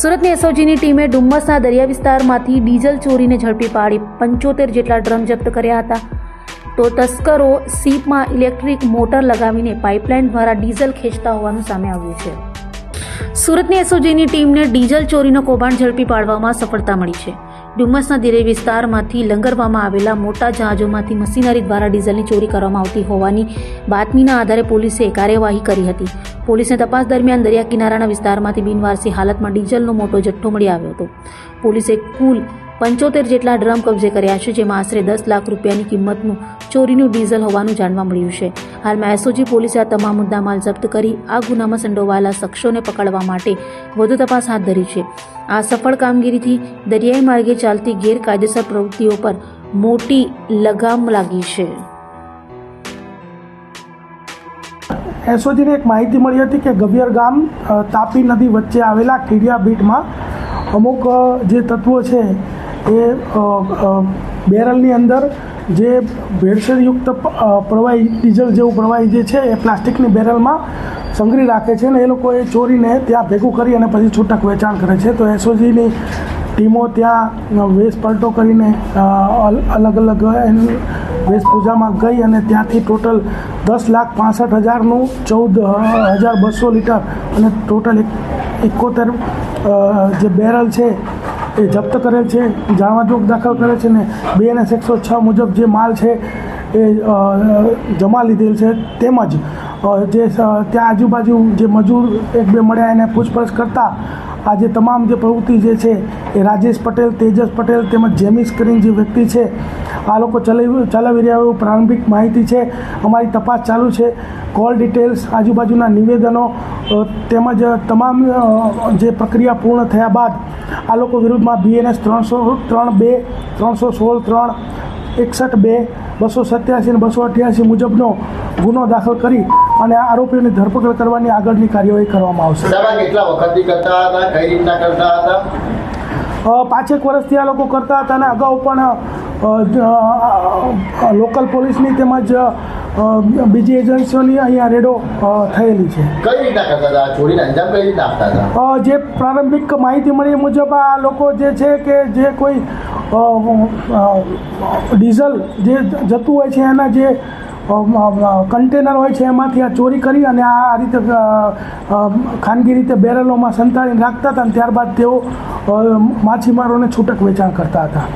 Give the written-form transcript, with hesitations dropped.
સુરતની એસઓજીની ટીમે ડુમ્મસના દરિયા વિસ્તારમાંથી ડીઝલ ચોરીને ઝડપી પાડી 75 જેટલા ડ્રમ જપ્ત કર્યા હતા. તો તસ્કરો સીપમાં ઇલેક્ટ્રિક મોટર લગાવીને પાઇપલાઇન દ્વારા ડીઝલ ખેંચતા હોવાનું સામે આવ્યું છે. સુરતની એસઓજીની ટીમને ડીઝલ ચોરીનો કૌભાંડ ઝડપી પાડવામાં સફળતા મળી છે. ડુમ્મસના દરિયા વિસ્તારમાંથી લંગરવામાં આવેલા મોટા જહાજોમાંથી મશીનરી દ્વારા ડીઝલની ચોરી કરવામાં આવતી હોવાની બાતમીના આધારે પોલીસે કાર્યવાહી કરી હતી. પોલીસને તપાસ દરમિયાન દરિયા કિનારાના વિસ્તારમાંથી બિનવારસી હાલતમાં ડીઝલનો મોટો જથ્થો મળી આવ્યો હતો. પોલીસે કુલ 75 જેટલા ડ્રમ કબજે કર્યા છે, જેમાં આશરે 10 લાખ રૂપિયાની કિંમતનું ચોરીનું ડીઝલ હોવાનું જાણવા મળ્યું છે. હાલમાં એસઓજી પોલીસે આ તમામ મુદ્દામાલ જપ્ત કરી આ ગુનામાં સંડોવાયેલા શખ્સોને પકડવા માટે વધુ તપાસ હાથ ધરી છે. આ સફળ કામગીરીથી દરિયાઈ માર્ગે ચાલતી ગેરકાયદેસર પ્રવૃત્તિઓ પર મોટી લગામ લાગી છે. એસઓજીને એક માહિતી મળી હતી કે ગવિયર ગામ તાપી નદી વચ્ચે આવેલા કીડિયા બીટમાં અમુક જે તત્વો છે એ બેરલની અંદર જે ભેળસેળયુક્ત પ્રવાહી ડીઝલ જેવું પ્રવાહી જે છે એ પ્લાસ્ટિકની બેરલમાં સંગ્રહી રાખે છે અને એ લોકો એ ચોરીને ત્યાં ભેગું કરી અને પછી છૂટક વેચાણ કરે છે. તો એસઓજીની ટીમો ત્યાં વેશ પલટો કરીને અલગ અલગ વેશભૂષામાં ગઈ અને ત્યાંથી ટોટલ 10,65,000નું 14,200 લીટર અને ટોટલ 71 જે બેરલ છે એ જપ્ત કરેલ છે, જાણવાજોગ દાખલ કરે છે ને BNS 106 મુજબ જે માલ છે એ જમા લીધેલ છે. તેમજ જે ત્યાં આજુબાજુ જે મજૂર એક બે મળ્યા એને પૂછપરછ કરતાં આ જે તમામ જે પ્રવૃત્તિ જે છે એ રાજેશ પટેલ, તેજસ પટેલ તેમજ જેમિસ કરીને જે વ્યક્તિ છે આ લોકો ચલાવી રહ્યા એવું પ્રારંભિક માહિતી છે. અમારી તપાસ ચાલુ છે. કોલ ડિટેલ્સ, આજુબાજુના નિવેદનો તેમજ તમામ જે પ્રક્રિયા પૂર્ણ થયા બાદ આ લોકો વિરુદ્ધમાં BNS 303(2), 316(3), 61(2), 287 અને 288 મુજબનો ગુનો દાખલ કરી અને આરોપીઓની ધરપકડ કરવાની આગળની કાર્યવાહી કરવામાં આવશે. કેટલા વખતથી કરતા હતા, કઈ રીતના કરતા હતા? 5-1 વર્ષથી આ લોકો કરતા હતા અને અગાઉ પણ લોકલ પોલીસની તેમજ બીજી એજન્સીઓની અહીંયા રેડો થયેલી છે. કઈ રીતના કરતા હતા? ચોરીને અંજામ કઈ રીતના આપતા હતા? જે પ્રારંભિક માહિતી મળી મુજબ આ લોકો જે છે કે જે કોઈ ડીઝલ જે જતું હોય છે એના જે કન્ટેનર હોય છે એમાંથી આ ચોરી કરી અને આ રીતે ખાનગી રીતે બેરલોમાં સંતાડીને રાખતા હતા અને ત્યારબાદ તેઓ માછીમારોને છૂટક વેચાણ કરતા હતા.